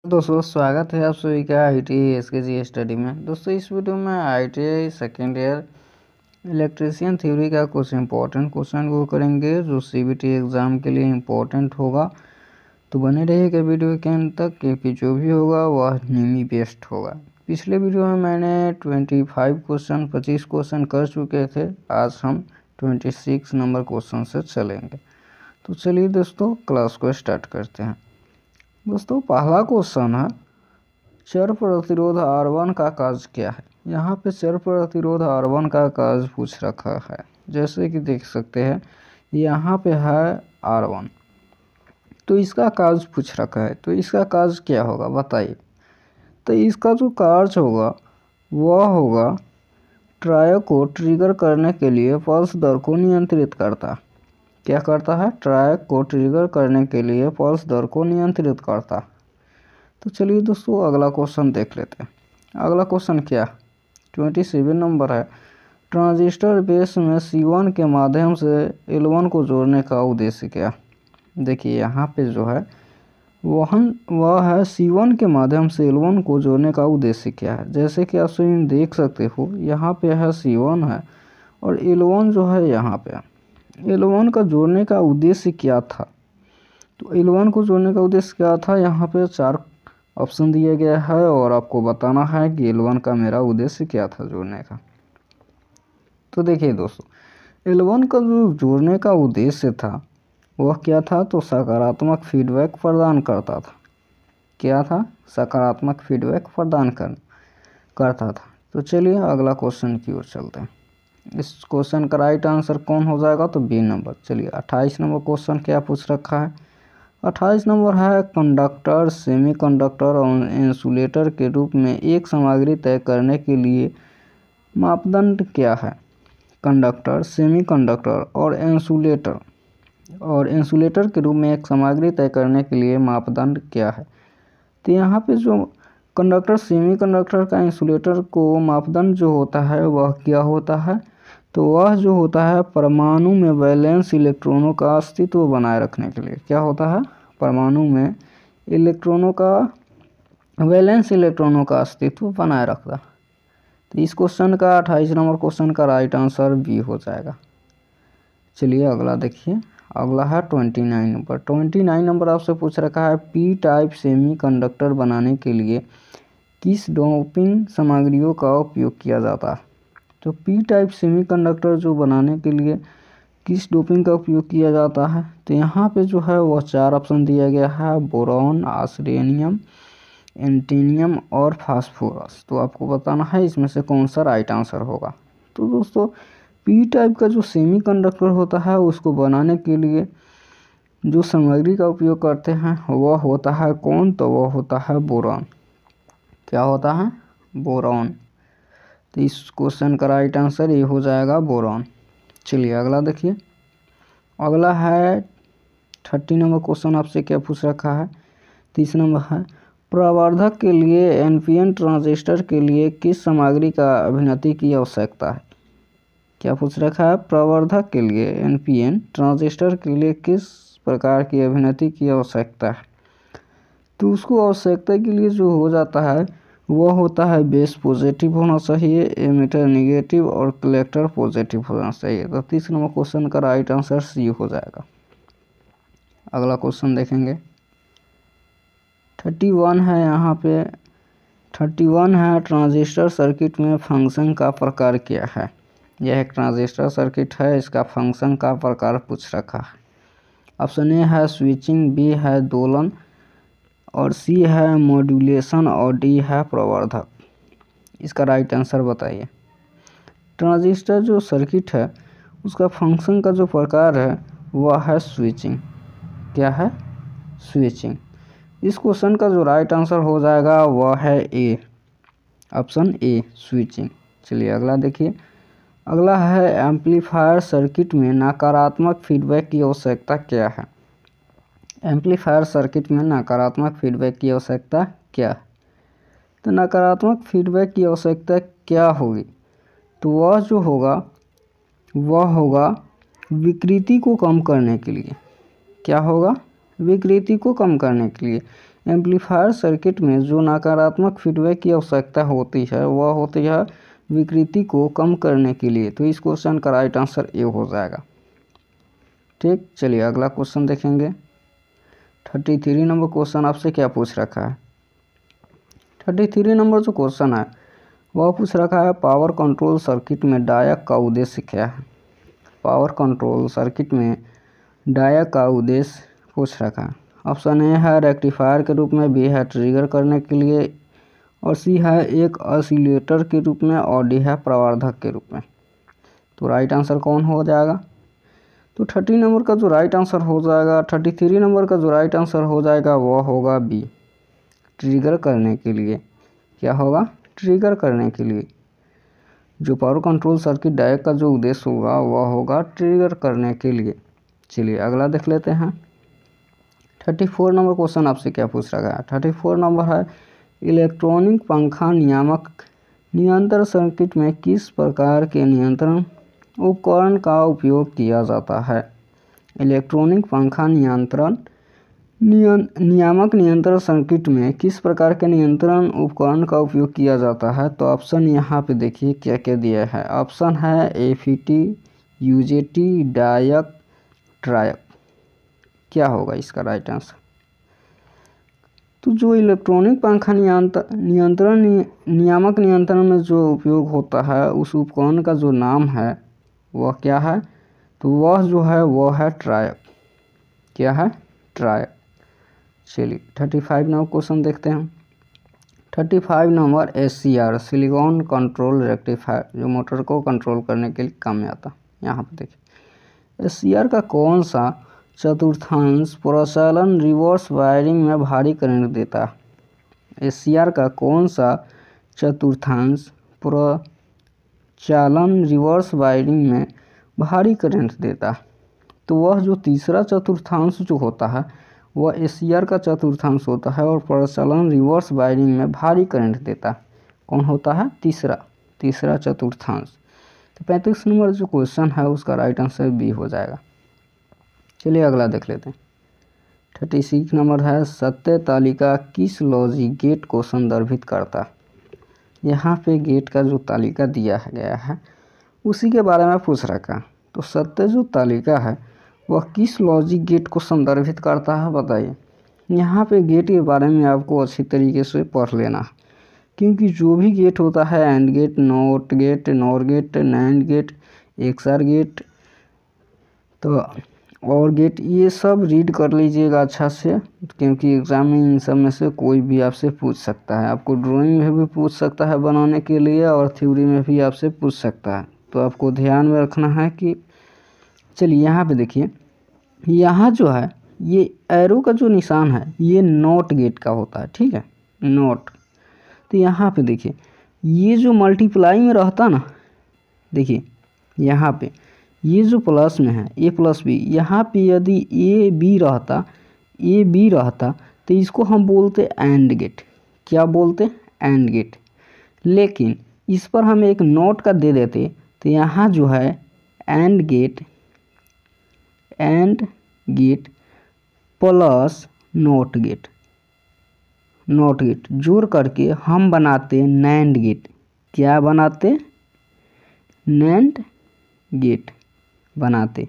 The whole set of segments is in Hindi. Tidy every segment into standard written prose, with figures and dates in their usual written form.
दोस्तों स्वागत है आप सभी का ITI SKG स्टडी में। दोस्तों इस वीडियो में ITI second year electrician theory का कुछ इंपॉर्टेंट क्वेश्चन को करेंगे जो CBT एग्ज़ाम के लिए इम्पोर्टेंट होगा। तो बने रहिएगा वीडियो के अंत तक, क्योंकि जो भी होगा वह निमी बेस्ड होगा। पिछले वीडियो में मैंने 25 क्वेश्चन कर चुके थे। आज हम 26 नंबर क्वेश्चन से चलेंगे। तो चलिए दोस्तों क्लास को स्टार्ट करते हैं। दोस्तों पहला क्वेश्चन है, चर प्रतिरोध R1 का कार्य क्या है। यहाँ पे चर प्रतिरोध R1 का कार्य पूछ रखा है। जैसे कि देख सकते हैं यहाँ पे है R1, तो इसका कार्य पूछ रखा है। तो इसका कार्य क्या होगा बताइए। तो इसका जो कार्य होगा वह होगा ट्रायल को ट्रिगर करने के लिए पल्स दर को नियंत्रित करता है। क्या करता है? ट्रायल को ट्रिगर करने के लिए पल्स दर को नियंत्रित करता। तो चलिए दोस्तों अगला क्वेश्चन देख लेते हैं। अगला क्वेश्चन क्या 27 नंबर है, ट्रांजिस्टर बेस में C1 के माध्यम से L1 को जोड़ने का उद्देश्य क्या। देखिए यहाँ पे जो है वह है C1 के माध्यम से L1 को जोड़ने का उद्देश्य क्या है। जैसे कि आप सभी देख सकते हो यहाँ पे है C1 है और L1 जो है यहाँ पे है। L1 का जोड़ने का उद्देश्य क्या था। तो L1 को जोड़ने का उद्देश्य क्या था, यहाँ पे 4 ऑप्शन दिया गया है और आपको बताना है कि L1 का मेरा उद्देश्य क्या था जोड़ने का। तो देखिए दोस्तों L1 का जो जोड़ने का उद्देश्य था वह क्या था, तो सकारात्मक फीडबैक प्रदान करता था। क्या था? सकारात्मक फीडबैक प्रदान करता था। तो चलिए अगला क्वेश्चन की ओर चलते हैं। इस क्वेश्चन का राइट आंसर कौन हो जाएगा, तो बी नंबर। चलिए 28 नंबर क्वेश्चन क्या पूछ रखा है। 28 नंबर है, कंडक्टर, सेमीकंडक्टर और इंसुलेटर के रूप में एक सामग्री तय करने के लिए मापदंड क्या है। कंडक्टर, सेमीकंडक्टर और इंसुलेटर के रूप में एक सामग्री तय करने के लिए मापदंड क्या है। तो यहाँ पे जो कंडक्टर, सेमीकंडक्टर का इंसुलेटर को मापदंड जो होता है वह क्या होता है, तो वह जो होता है परमाणु में वैलेंस इलेक्ट्रॉनों का अस्तित्व बनाए रखने के लिए। क्या होता है? परमाणु में वैलेंस इलेक्ट्रॉनों का अस्तित्व बनाए रखता। तो इस क्वेश्चन का 28 नंबर क्वेश्चन का राइट आंसर बी हो जाएगा। चलिए अगला देखिए। अगला है 29 नंबर। 29 नंबर आपसे पूछ रखा है, पी टाइप सेमीकंडक्टर बनाने के लिए किस डोपिंग सामग्रियों का उपयोग किया जाता है। तो पी टाइप सेमीकंडक्टर जो बनाने के लिए किस डोपिंग का उपयोग किया जाता है, तो यहाँ पे जो है वह 4 ऑप्शन दिया गया है, बोरॉन, आर्सेनियम, एंटीनियम और फास्फोरस। तो आपको बताना है इसमें से कौन सा राइट आंसर होगा। तो दोस्तों पी टाइप का जो सेमीकंडक्टर होता है उसको बनाने के लिए जो सामग्री का उपयोग करते हैं वह होता है कौन, तो वह होता है बोरॉन। क्या होता है? बोरॉन। तो इस क्वेश्चन का राइट आंसर ये हो जाएगा बोरॉन। चलिए अगला देखिए। अगला है 30 नंबर क्वेश्चन आपसे क्या पूछ रखा है। 30 नंबर है, प्रवर्धक के लिए NPN ट्रांजिस्टर के लिए किस सामग्री का अभिनति की आवश्यकता है। क्या पूछ रखा है? प्रवर्धक के लिए NPN ट्रांजिस्टर के लिए किस प्रकार की अभिनति की आवश्यकता है। तो उसको आवश्यकता के लिए जो हो जाता है वह होता है बेस पॉजिटिव होना चाहिए, एमिटर नेगेटिव और कलेक्टर पॉजिटिव होना चाहिए। तो 30 नंबर क्वेश्चन का राइट आंसर सी हो जाएगा। अगला क्वेश्चन देखेंगे। 31 है, यहाँ पे 31 है, ट्रांजिस्टर सर्किट में फंक्शन का प्रकार क्या है। यह एक ट्रांजिस्टर सर्किट है, इसका फंक्शन का प्रकार पूछ रखा है। ऑप्शन ए है स्विचिंग, बी है दोलन और सी है मॉड्यूलेशन और डी है प्रवर्धक। इसका राइट आंसर बताइए। ट्रांजिस्टर जो सर्किट है उसका फंक्शन का जो प्रकार है वह है स्विचिंग। क्या है? स्विचिंग। इस क्वेश्चन का जो राइट आंसर हो जाएगा वह है ए, ऑप्शन ए, स्विचिंग। चलिए अगला देखिए। अगला है, एम्पलीफायर सर्किट में नकारात्मक फीडबैक की आवश्यकता क्या है। एम्पलीफायर सर्किट में नकारात्मक फीडबैक की आवश्यकता क्या है। तो नकारात्मक फीडबैक की आवश्यकता क्या होगी, तो वह जो होगा वह होगा विकृति को कम करने के लिए। क्या होगा? विकृति को कम करने के लिए। एम्पलीफायर सर्किट में जो नकारात्मक फीडबैक की आवश्यकता होती है वह होती है विकृति को कम करने के लिए। तो इस क्वेश्चन का राइट आंसर ए हो जाएगा। ठीक, चलिए अगला क्वेश्चन देखेंगे। 33 नंबर क्वेश्चन आपसे क्या पूछ रखा है। 33 नंबर जो क्वेश्चन है वह पूछ रखा है पावर कंट्रोल सर्किट में डायक का उद्देश्य क्या है। पावर कंट्रोल सर्किट में डायक का उद्देश्य पूछ रखा है। ऑप्शन ए है रेक्टिफायर के रूप में, बी है ट्रिगर करने के लिए, और सी है एक ऑसिलेटर के रूप में, और डी है प्रवर्धक के रूप में। तो राइट आंसर कौन हो जाएगा। तो 30 नंबर का जो राइट आंसर हो जाएगा, 33 नंबर का जो राइट आंसर हो जाएगा वह होगा बी, ट्रिगर करने के लिए। क्या होगा, ट्रिगर करने के लिए। जो पावर कंट्रोल सर्किट डायक का जो उद्देश्य होगा वह होगा ट्रिगर करने के लिए। चलिए अगला देख लेते हैं। 34 नंबर क्वेश्चन आपसे क्या पूछ रखा है। 34 नंबर है इलेक्ट्रॉनिक पंखा नियंत्रण सर्किट में किस प्रकार के नियंत्रण उपकरण का उपयोग किया जाता है। इलेक्ट्रॉनिक पंखा नियामक नियंत्रण सर्किट में किस प्रकार के नियंत्रण उपकरण का उपयोग किया जाता है। तो ऑप्शन यहाँ पे देखिए क्या क्या दिया है। ऑप्शन है एफईटी, यूजेटी, डायक, ट्रायक। क्या होगा इसका राइट आंसर। तो जो इलेक्ट्रॉनिक पंखा नियामक नियंत्रण में जो उपयोग होता है उस उपकरण का जो नाम है वह क्या है। तो वह जो है वह है ट्रायक। क्या है, ट्रायक। चलिए 35 नंबर क्वेश्चन देखते हैं। 35 number SCR silicon control rectifier, जो मोटर को कंट्रोल करने के लिए काम में आता है। यहाँ पे देखिए SCR का कौन सा चतुर्थांश प्रचालन रिवर्स वायरिंग में भारी करंट देता है। SCR का कौन सा चतुर्थांश प्रचालन रिवर्स वायरिंग में भारी करंट देता है। तो वह जो तीसरा चतुर्थांश जो होता है वह SCR का चतुर्थांश होता है और प्रचालन रिवर्स वायरिंग में भारी करंट देता है। कौन होता है, तीसरा चतुर्थांश। तो 35 नंबर जो क्वेश्चन है उसका राइट आंसर बी हो जाएगा। चलिए अगला देख लेते हैं। 36 नंबर है सत्य तालिका किस लॉजिक गेट को संदर्भित करता है। यहाँ पे गेट का जो तालिका दिया गया है उसी के बारे में पूछ रखा। तो सत्य जो तालिका है वह किस लॉजिक गेट को संदर्भित करता है बताइए। यहाँ पे गेट के बारे में आपको अच्छी तरीके से पढ़ लेना है, क्योंकि जो भी गेट होता है and gate, not gate, nor gate, nand gate, XOR gate, तो और गेट, ये सब रीड कर लीजिएगा अच्छा से, क्योंकि एग्जाम में इन सब में से कोई भी आपसे पूछ सकता है। आपको ड्राइंग में भी पूछ सकता है बनाने के लिए और थ्योरी में भी आपसे पूछ सकता है। तो आपको ध्यान में रखना है कि चलिए यहाँ पे देखिए, यहाँ जो है ये एरो का जो निशान है ये नॉट गेट का होता है। ठीक है, नॉट। तो यहाँ पे देखिए ये जो मल्टीप्लाई में रहता ना, देखिए यहाँ पे ये जो प्लस में है ए प्लस बी, यहाँ पे यदि ए बी रहता तो इसको हम बोलते एंड गेट। क्या बोलते, एंड गेट। लेकिन इस पर हम एक नॉट का दे देते तो यहाँ जो है and gate plus not gate जोड़ करके हम बनाते नैंड गेट। क्या बनाते, नैंड गेट बनाते।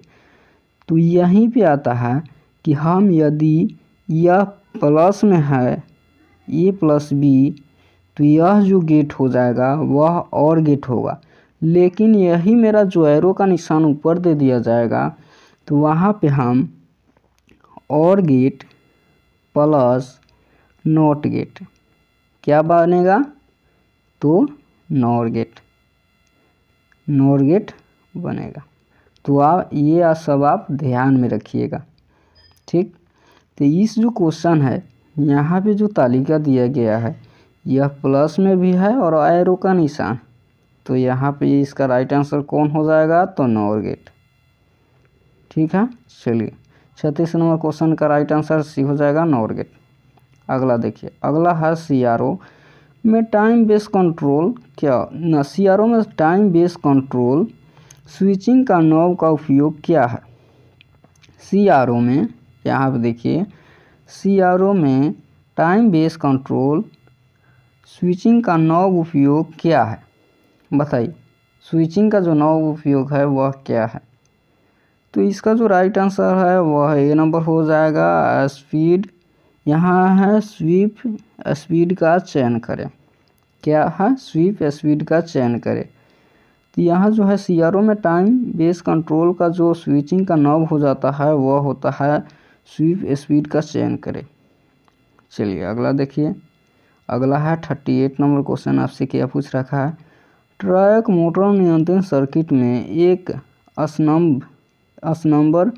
तो यहीं पे आता है कि हम यदि यह प्लस में है ए प्लस बी तो यह जो गेट हो जाएगा वह और गेट होगा। लेकिन यही मेरा जो एरो का निशान ऊपर दे दिया जाएगा तो वहाँ पे हम और गेट प्लस नॉट गेट, क्या बनेगा, तो नॉर गेट बनेगा। तो आप ये सब आप ध्यान में रखिएगा। ठीक, तो इस जो क्वेश्चन है यहाँ पे जो तालिका दिया गया है यह प्लस में भी है और एरो का निशान, तो यहाँ पे इसका राइट आंसर कौन हो जाएगा, तो नॉर गेट। ठीक है, चलिए 36 नंबर क्वेश्चन का राइट आंसर सी हो जाएगा, नॉर गेट। अगला देखिए, अगला है CRO में टाइम बेस कंट्रोल। CRO में टाइम बेस कंट्रोल स्विचिंग का नॉब का उपयोग क्या है। CRO में यहाँ पे देखिए CRO में टाइम बेस कंट्रोल स्विचिंग का नॉब उपयोग क्या है? बताइए, स्विचिंग का जो नॉब उपयोग है वह क्या है? तो इसका जो राइट आंसर है वह ए नंबर हो जाएगा, स्पीड। यहाँ है स्वीप स्पीड का चयन करें। क्या है? स्वीप स्पीड का चयन करें। तो यहाँ जो है CRO में टाइम बेस कंट्रोल का जो स्विचिंग का नॉब हो जाता है वह होता है स्वीप स्पीड का चयन करें। चलिए अगला देखिए, अगला है 38 नंबर क्वेश्चन। आपसे क्या पूछ रखा है? ट्रैक मोटर नियंत्रण सर्किट में एक असनंबर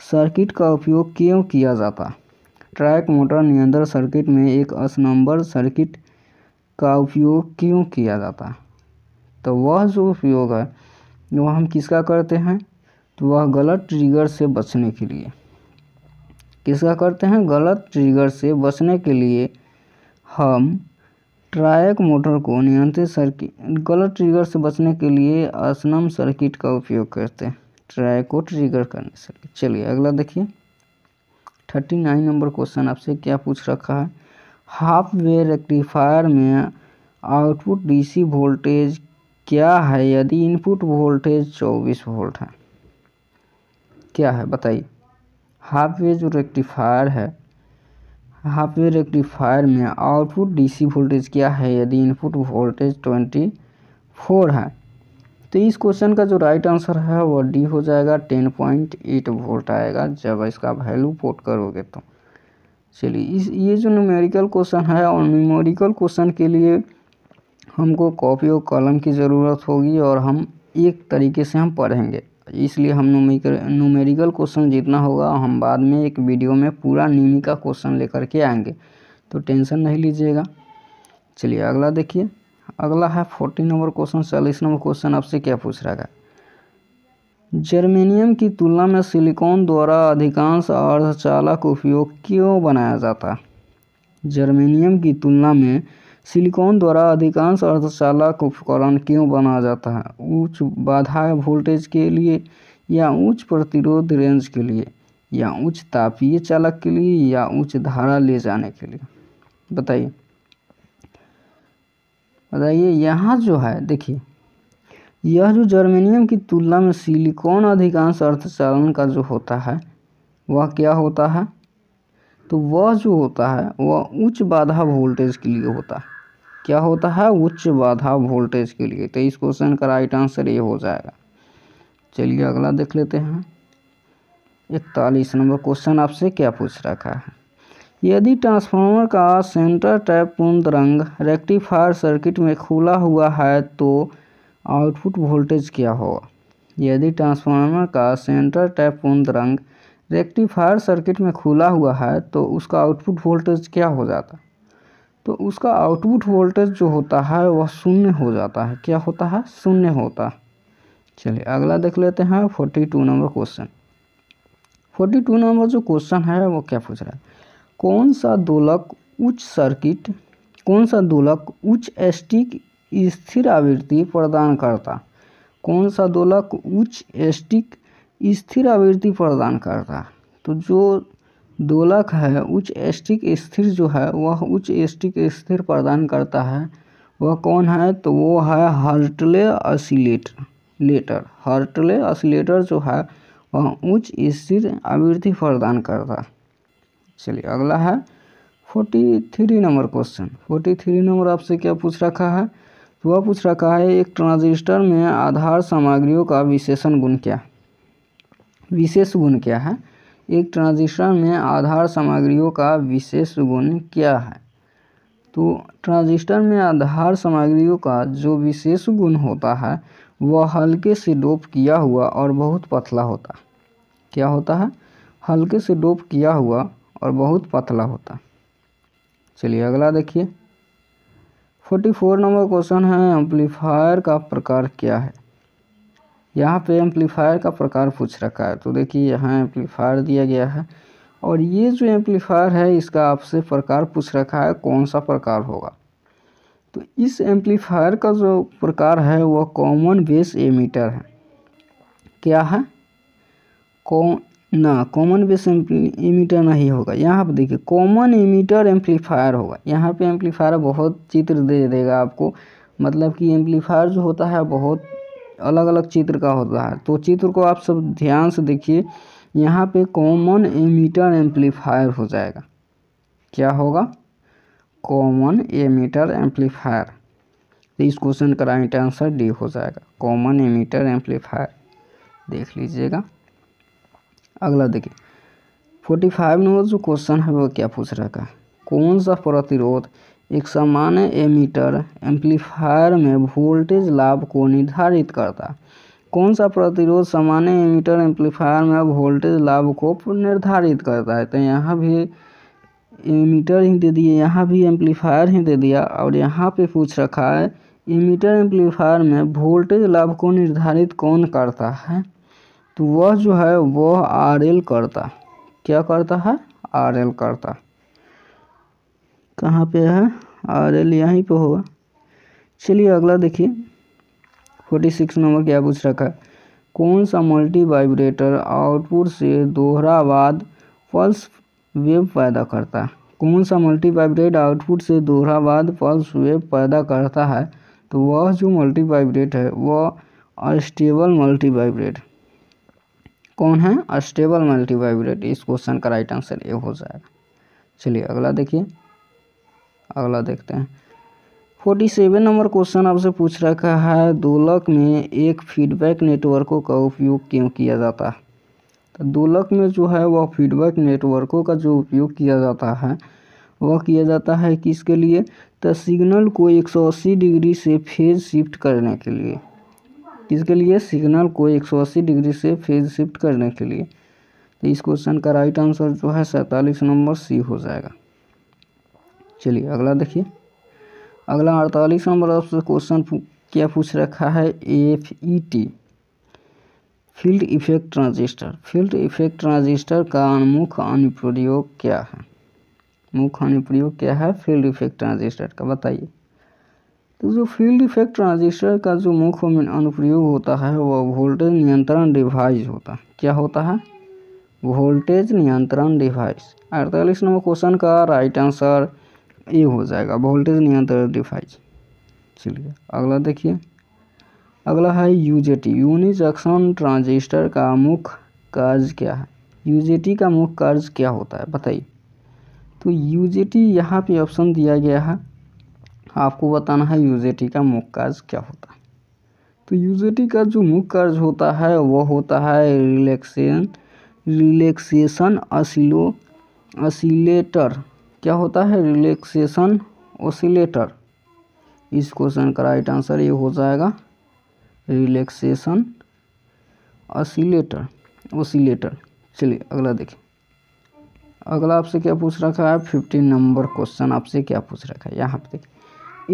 सर्किट का उपयोग क्यों किया जाता है? ट्रैक मोटर नियंत्रण सर्किट में एक असनंबर सर्किट का उपयोग क्यों किया जाता है? तो वह जो उपयोग है वह हम किसका करते हैं? तो वह गलत ट्रिगर से बचने के लिए। किसका करते हैं? गलत ट्रिगर से बचने के लिए हम ट्रैक मोटर को नियंत्रित सर्किट, गलत ट्रिगर से बचने के लिए असनम सर्किट का उपयोग करते हैं ट्रैक को ट्रिगर करने से। चलिए अगला देखिए, 39 नंबर क्वेश्चन। आपसे क्या पूछ रखा है? हाफ वे रेक्टिफायर में आउटपुट DC वोल्टेज क्या है यदि इनपुट वोल्टेज 24 वोल्ट है? क्या है बताइए? हाफ वे जो रेक्टिफायर है, हाफ वे रेक्टिफायर में आउटपुट DC वोल्टेज क्या है यदि इनपुट वोल्टेज 24 है? तो इस क्वेश्चन का जो राइट आंसर है वो डी हो जाएगा, 10.8 वोल्ट आएगा जब इसका वैल्यू पुट करोगे तो। चलिए ये जो न्यूमेरिकल क्वेश्चन है, और न्यूमेरिकल क्वेश्चन के लिए हमको कॉपी और कलम की ज़रूरत होगी और हम एक तरीके से हम पढ़ेंगे, इसलिए हम न्यूमेरिकल क्वेश्चन जितना होगा हम बाद में एक वीडियो में पूरा न्यूमेरिकल का क्वेश्चन लेकर के आएंगे, तो टेंशन नहीं लीजिएगा। चलिए अगला देखिए, अगला है 40 नंबर क्वेश्चन। 40 नंबर क्वेश्चन आपसे क्या पूछ रहा है? जर्मेनियम की तुलना में सिलिकॉन द्वारा अधिकांश अर्धचालक उपयोग क्यों बनाया जाता है? जर्मेनियम की तुलना में सिलिकॉन द्वारा अधिकांश अर्धचालक उपकरण क्यों बनाया जाता है? उच्च बाधा वोल्टेज के लिए, या उच्च प्रतिरोध रेंज के लिए, या उच्च तापीय चालक के लिए, या उच्च धारा ले जाने के लिए? बताइए बताइए। यहाँ जो है देखिए, यह जो जर्मेनियम की तुलना में सिलिकॉन अधिकांश अर्धचालन का जो होता है वह क्या होता है? तो वह जो होता है वह उच्च बाधा वोल्टेज के लिए होता है। क्या होता है? उच्च बाधा वोल्टेज के लिए। तो इस क्वेश्चन का राइट आंसर ये हो जाएगा। चलिए अगला देख लेते हैं, 41 नंबर क्वेश्चन। आपसे क्या पूछ रखा है? यदि ट्रांसफार्मर का सेंटर टैप पूर्ण तरंग रेक्टिफायर सर्किट में खुला हुआ है तो आउटपुट वोल्टेज क्या होगा? यदि ट्रांसफार्मर का सेंटर टैप पूर्ण तरंग रेक्टिफायर सर्किट में खुला हुआ है तो उसका आउटपुट वोल्टेज क्या हो जाता है? तो उसका आउटपुट वोल्टेज जो होता है वह शून्य हो जाता है। क्या होता है? शून्य होता है। चलिए अगला देख लेते हैं, 42 नंबर क्वेश्चन। 42 नंबर जो क्वेश्चन है वो क्या पूछ रहा है? कौन सा दोलक उच्च स्टिक स्थिर आवृत्ति प्रदान करता? कौन सा दोलक उच्च स्टिक स्थिर आवृत्ति प्रदान करता? तो जो दोलक है उच्च स्टिक स्थिर जो है वह उच्च स्टिक स्थिर प्रदान करता है, वह कौन है? तो वो है हार्टले ऑसिलेटर। हार्टले ऑसिलेटर जो है वह उच्च स्थिर आवृत्ति प्रदान करता। चलिए अगला है 43 नंबर क्वेश्चन। 43 नंबर आपसे क्या पूछ रखा है? तो वह पूछ रखा है एक ट्रांजिस्टर में आधार सामग्रियों का विशेष गुण क्या है? एक ट्रांजिस्टर में आधार सामग्रियों का विशेष गुण क्या है? तो ट्रांजिस्टर में आधार सामग्रियों का जो विशेष गुण होता है वह हल्के से डोप किया हुआ और बहुत पतला होता है। क्या होता है? हल्के से डोप किया हुआ और बहुत पतला होता है। चलिए अगला देखिए, 44 नंबर क्वेश्चन है, एम्पलीफायर का प्रकार क्या है? यहाँ पे एम्पलीफायर का प्रकार पूछ रखा है। तो देखिए यहाँ एम्पलीफायर दिया गया है और ये जो एम्पलीफायर है इसका आपसे प्रकार पूछ रखा है, कौन सा प्रकार होगा? तो इस एम्पलीफायर का जो प्रकार है वह कॉमन बेस एमिटर है। क्या है? ना, कॉमन बेस एमीटर नहीं होगा। यहाँ पे देखिए कॉमन एमीटर एम्पलीफायर होगा। यहाँ पे एम्पलीफायर बहुत चित्र दे देगा आपको, मतलब कि एम्पलीफायर जो होता है बहुत अलग अलग चित्र का होता है, तो चित्र को आप सब ध्यान से देखिए। यहाँ पे कॉमन एमीटर एम्पलीफायर हो जाएगा। क्या होगा? Common ammeter amplifier. तो इस क्वेश्चन का राइट आंसर डी हो जाएगा, कॉमन एमीटर एम्पलीफायर। देख लीजिएगा। अगला देखिए 45 नंबर जो क्वेश्चन है वो क्या पूछ रखा है? कौन सा प्रतिरोध एक सामान्य एमीटर एम्पलीफायर में वोल्टेज लाभ को निर्धारित करता है? कौन सा प्रतिरोध सामान्य एमीटर एम्पलीफायर में वोल्टेज लाभ को निर्धारित करता है? तो यहाँ भी एमीटर ही दे दिए, यहाँ भी एम्पलीफायर ही दे दिया, और यहाँ पे पूछ रखा है एमीटर एम्पलीफायर में वोल्टेज लाभ को निर्धारित कौन करता है? तो वह जो है वह RL करता। क्या करता है? RL करता। कहाँ पे है? RL यहीं पे होगा। चलिए अगला देखिए 46 नंबर क्या पूछ रखा है? कौन सा मल्टी वाइब्रेटर आउटपुट से दोहरावाद पल्स वेव पैदा करता है? कौन सा मल्टी वाइब्रेट आउटपुट से दोहरावाद पल्स वेव पैदा करता है? तो वह जो मल्टी वाइब्रेट है वह अस्टेबल मल्टी वाइब्रेट। कौन है? Astable multi vibrate. इस क्वेश्चन का राइट आंसर ये हो जाएगा। चलिए अगला देखिए। अगला देखते हैं 47 नंबर क्वेश्चन आपसे पूछ रखा है दोलक में एक फीडबैक नेटवर्कों का उपयोग क्यों किया जाता है? तो दोलक में जो है वह फीडबैक नेटवर्कों का जो उपयोग किया जाता है वह किया जाता है किसके लिए? तो सिग्नल को 180 डिग्री से फेज शिफ्ट करने के लिए। किसके लिए? सिग्नल को 180 डिग्री से फेज शिफ्ट करने के लिए। तो इस क्वेश्चन का राइट आंसर जो है 47 नंबर सी हो जाएगा। चलिए अगला देखिए। अगला 48 नंबर आपसे क्वेश्चन क्या पूछ रखा है? FET field effect transistor. Field effect transistor का मुख्य अनुप्रयोग क्या है? मुख्य अनुप्रयोग क्या है फील्ड इफेक्ट ट्रांजिस्टर का? बताइए। तो जो फील्ड इफेक्ट ट्रांजिस्टर का जो मुख्य अनुप्रयोग होता है वह वोल्टेज नियंत्रण डिवाइस होता है। क्या होता है? वोल्टेज नियंत्रण डिवाइस। 48 नंबर क्वेश्चन का राइट आंसर ये हो जाएगा, वोल्टेज नियंत्रण डिवाइस। चलिए अगला देखिए। अगला है UJT यूनि जंक्शन ट्रांजिस्टर का मुख्य कार्य क्या है? UJT का मुख्य कार्य क्या होता है? बताइए। तो UJT यहाँ पे ऑप्शन दिया गया है, आपको बताना है UJT का मुख्य कार्य क्या होता है। तो UJT का जो मुख्य कार्य होता है वो होता है रिलैक्सेशन ऑसिलेटर। क्या होता है? Relaxation oscillator. इस क्वेश्चन का राइट आंसर ये हो जाएगा, रिलैक्सेशन ऑसिलेटर। चलिए अगला देखिए। अगला आपसे क्या पूछ रखा है? 15 नंबर क्वेश्चन आपसे क्या पूछ रखा है? यहाँ पे देखिए।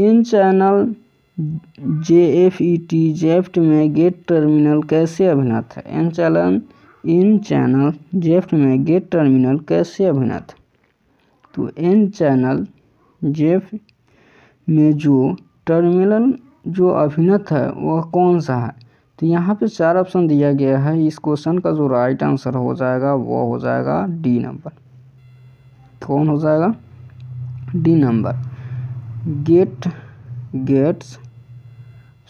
इन चैनल जेफ्ट में गेट टर्मिनल कैसे अभिन्नत है? इन चैनल जेफ्ट में गेट टर्मिनल कैसे अभिन्नत है? तो इन चैनल जेफ में जो टर्मिनल जो अभिन्नत है वह कौन सा है? तो यहाँ पे 4 ऑप्शन दिया गया है। इस क्वेश्चन का जो राइट आंसर हो जाएगा वो हो जाएगा डी नंबर। कौन हो जाएगा? D number. गेट्स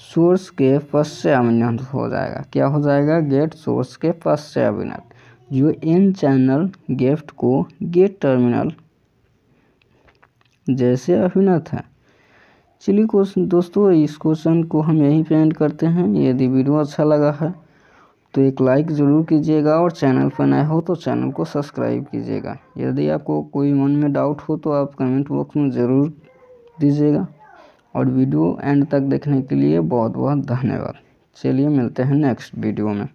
सोर्स के पश्चात अभिन्नत हो जाएगा। क्या हो जाएगा? गेट सोर्स के पश्चात अभिन्नत, जो एन चैनल गेट को गेट टर्मिनल जैसे अभिन्नत है। चलिए दोस्तों इस क्वेश्चन को हम यहीं पे एंड करते हैं। यदि वीडियो अच्छा लगा है तो एक लाइक ज़रूर कीजिएगा, और चैनल पर नए हो तो चैनल को सब्सक्राइब कीजिएगा। यदि आपको कोई मन में डाउट हो तो आप कमेंट बॉक्स में ज़रूर दीजिएगा, और वीडियो एंड तक देखने के लिए बहुत बहुत धन्यवाद। चलिए मिलते हैं नेक्स्ट वीडियो में।